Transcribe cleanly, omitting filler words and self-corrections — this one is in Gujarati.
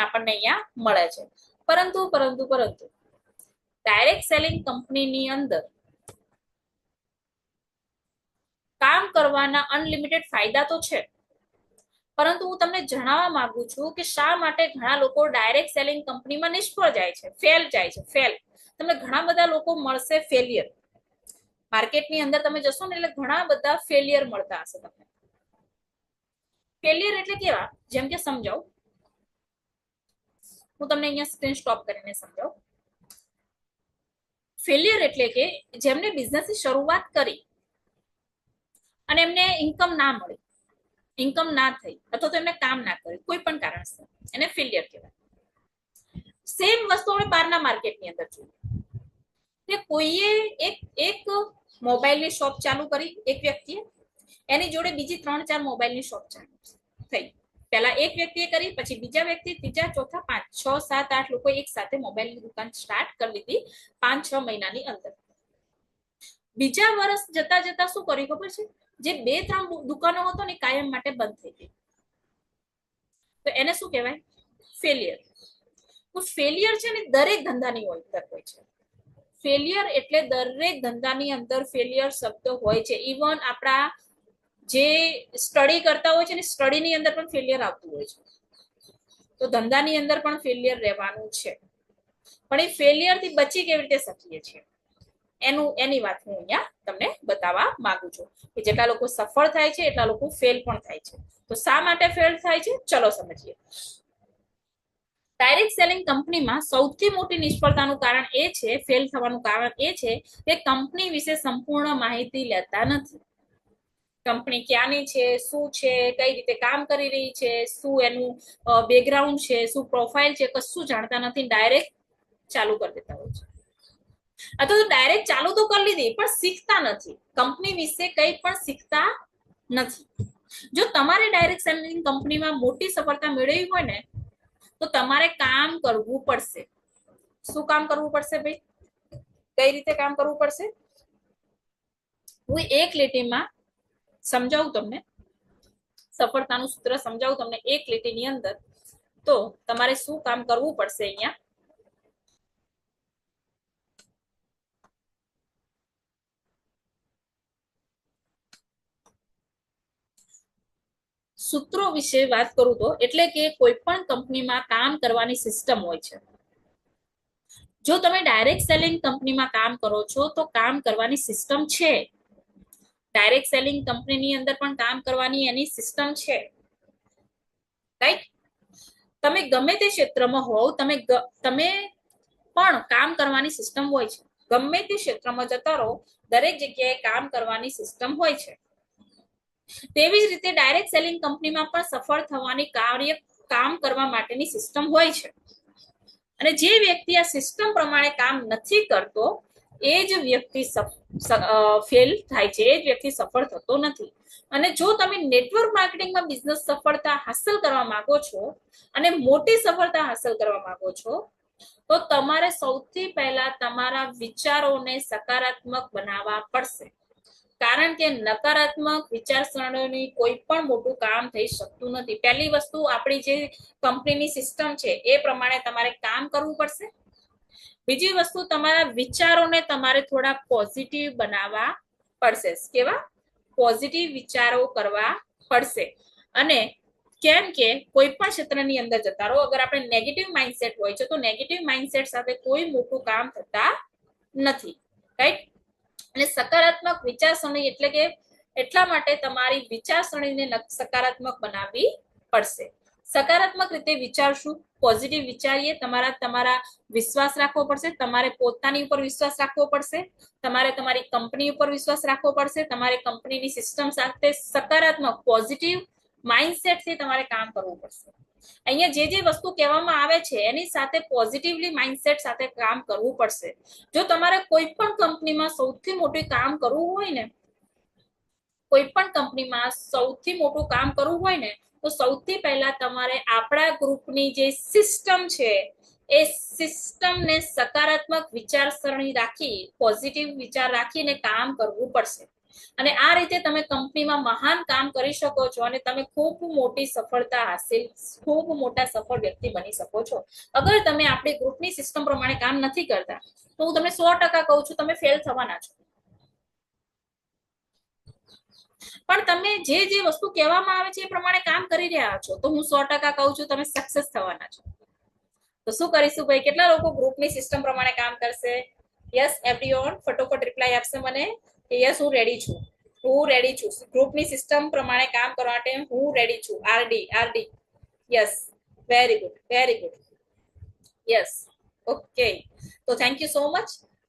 આપણને અહીંયા મળે છે. પરંતુ ડાયરેક્ટ સેલિંગ કંપનીની અંદર કામ કરવાના અનલિમિટેડ ફાયદા તો છે, પરંતુ હું તમને જણાવવા માંગુ છું કે શા માટે ઘણા લોકો ડાયરેક્ટ સેલિંગ કંપનીમાં નિષ્ફળ જાય છે, ફેલ જાય છે. તમને ઘણા બધા લોકો મળશે ફેલિયર. માર્કેટની અંદર તમે જશો ને એટલે ઘણા બધા ફેલિયર મળતા હશે તમને. ફેલિયર એટલે કેવા, જેમ કે સમજાવું, હું તમને અહીંયા સ્ક્રીન સ્ટોપ કરીને સમજાવું. ફેલિયર એટલે કે જેમને બિઝનેસની શરૂઆત કરી અને એમને ઇન્કમ ના મળી, ઇન્કમ ના થઈ, અથવા તો એમને કામ ના કર્યું, કોઈ પણ કારણસર, એને ફેલિયર કહેવાય. સેમ વસ્તુ આપણે બહારના માર્કેટની અંદર જોઈએ કે કોઈએ એક મોબાઈલની શોપ ચાલુ કરી, એક વ્યક્તિએ, એની જોડે બીજી 3-4 મોબાઈલની શોપ ચાલુ થઈ. પહેલા એક વ્યક્તિએ કરી, પછી બીજા વ્યક્તિ, ત્રીજા, ચોથા, 5, 6, 7, 8 લોકો એક સાથે મોબાઈલની દુકાન સ્ટાર્ટ કરી દીધી 5-6 મહિનાની અંદર. બીજા વર્ષ જતા જતા શું કર્યું ખબર છે? જે 2-3 દુકાનો હતો ને કાયમ માટે બંધ થઈ ગઈ. તો એને શું કહેવાય? ફેલિયર. તો ફેલિયર છે ને દરેક ધંધાની અંદર હોય છે. ફેલિયર એટલે દરેક ધંધાની અંદર ફેલિયર શબ્દ હોય છે. ઇવન આપણા જે સ્ટડી કરતા હોય છે ને, સ્ટડીની અંદર પણ ફેલિયર આવતું હોય છે. તો ધંધાની અંદર પણ ફેલિયર રહેવાનું છે. પણ એ ફેલિયર થી બચી કેવી રીતે શકીએ છીએ એની વાત હું અહીંયા તમને બતાવવા માંગુ છું કે જેટલા લોકો સફળ થાય છે એટલા લોકો ફેલ પણ થાય છે. તો શા માટે ફેલ થાય છે, ચલો સમજીએ. ડાયરેક્ટ સેલિંગ કંપનીમાં સૌથી મોટી નિષ્ફળતાનું કારણ એ છે, ફેલ થવાનું કારણ એ છે કે કંપની વિશે સંપૂર્ણ માહિતી લેતા નથી. કંપની ક્યાંની છે, શું છે, કઈ રીતે કામ કરી રહી છે, શું એનું બેકગ્રાઉન્ડ છે, શું પ્રોફાઇલ છે, કશું જાણતા નથી. ડાયરેક્ટ ચાલુ કરી દેતા હોય છે, અથવા તો ડાયરેક્ટ ચાલુ તો કરી લીધી પણ શીખતા નથી, કંપની વિશે કંઈ પણ શીખતા નથી. જો તમારે ડાયરેક્ટ સેલિંગ કંપનીમાં મોટી સફળતા મેળવવી હોય ને તો તમારે કામ કરવું પડશે. શું કામ કરવું પડશે ભાઈ? કઈ રીતે કામ કરવું પડશે? હું એક લીટીમાં સમજાવું તમને, સફળતાનું સૂત્ર સમજાવું તમને એક લીટીની અંદર. તો તમારે શું કામ કરવું પડશે અહીંયા? સૂત્રો વિશે વાત કરું તો એટલે કે કોઈ પણ કંપનીમાં કામ કરવાની સિસ્ટમ હોય છે. જો તમે ડાયરેક્ટ સેલિંગ કંપનીમાં કામ કરો છો તો કામ કરવાની સિસ્ટમ છે. ડાયરેક્ટ સેલિંગ કંપનીની અંદર પણ કામ કરવાની એની સિસ્ટમ છે, રાઈટ? તમે ગમે તે ક્ષેત્રમાં હોવ, તમે પણ કામ કરવાની સિસ્ટમ હોય છે. ગમે તે ક્ષેત્રમાં જતા રહો, દરેક જગ્યાએ કામ કરવાની સિસ્ટમ હોય છે. તેવી જ રીતે ડાયરેક્ટ સેલિંગ કંપનીમાં પણ સફળ થવાની કામ કરવા માટેની સિસ્ટમ હોય છે. અને જે વ્યક્તિ આ સિસ્ટમ પ્રમાણે કામ નથી કરતો એ જ વ્યક્તિ ફેલ થાય છે, એ જ વ્યક્તિ સફળ થતો નથી. અને જો તમે નેટવર્ક માર્કેટિંગમાં બિઝનેસ સફળતા હાંસલ કરવા માંગો છો અને મોટી સફળતા હાંસલ કરવા માંગો છો તો તમારે સૌથી પહેલા તમારા વિચારોને સકારાત્મક બનાવવા પડશે. કારણ કે નકારાત્મક વિચારસરણીની કોઈ પણ મોટું કામ થઈ શકતું નથી. પહેલી વસ્તુ, આપણી જે કંપનીની સિસ્ટમ છે એ પ્રમાણે તમારે કામ કરવું પડશે. બીજી વસ્તુ, તમારા વિચારોને તમારે થોડા પોઝિટિવ બનાવવા પડશે. કેવા? પોઝિટિવ વિચારો કરવા પડશે. અને કેમ કે કોઈ પણ ક્ષેત્રની અંદર જતા રહો, અગર આપણે નેગેટિવ માઇન્ડસેટ હોય છે તો નેગેટિવ માઇન્ડસેટ સાથે કોઈ મોટું કામ થતા નથી, રાઈટ? અને સકારાત્મક વિચારસરણી એટલે કે એટલા માટે તમારી વિચારસરણીને સકારાત્મક બનાવવી પડશે. સકારાત્મક રીતે વિચારશું, પોઝિટિવ વિચારીએ, તમારા વિશ્વાસ રાખવો પડશે, તમારે પોતાની ઉપર વિશ્વાસ રાખવો પડશે, તમારે તમારી કંપની ઉપર વિશ્વાસ રાખવો પડશે, તમારે કંપનીની સિસ્ટમ સાથે સકારાત્મક પોઝિટિવ માઇન્ડસેટથી તમારે કામ કરવું પડશે. અહીંયા જે વસ્તુ કહેવામાં આવે છે એની સાથે પોઝિટિવલી માઇન્ડસેટ સાથે કામ કરવું પડશે. જો તમારે કોઈ પણ કંપનીમાં સૌથી મોટું કામ કરવું હોય ને, કોઈ પણ કંપનીમાં સૌથી મોટું કામ કરવું હોય ને તો સૌથી પહેલા તમારે આપણા ગ્રુપની જે સિસ્ટમ છે એ સિસ્ટમને સકારાત્મક વિચારસરણી રાખી, પોઝિટિવ વિચાર રાખીને કામ કરવું પડશે. અને આ રીતે તમે કંપનીમાં મહાન કામ કરી શકો છો અને તમે ખૂબ મોટી સફળતા હાસિલ, ખૂબ મોટા સફળ વ્યક્તિ બની શકો છો. અગર તમે આપણી ગ્રુપની સિસ્ટમ પ્રમાણે કામ નથી કરતા તો હું તમને 100% કહું છું તમે ફેલ થવાના છો. પણ તમે જે જે વસ્તુ કહેવામાં આવે છે એ પ્રમાણે કામ કરી રહ્યા છો તો હું 100% કહું છું તમે સક્સેસ થવાના છો. તો શું કરીશું ભાઈ, કેટલા લોકો ગ્રુપની સિસ્ટમ પ્રમાણે કામ કરશે? યસ એવરીવન, ફટોફટ રિપ્લાય આપશે મને કે યસ હું રેડી છું, હું રેડી છું ગ્રુપની સિસ્ટમ પ્રમાણે કામ કરવા માટે, હું રેડી છું. RD RD, yes, very good, very good, yes, okay. તો થેન્ક યુ સો મચ.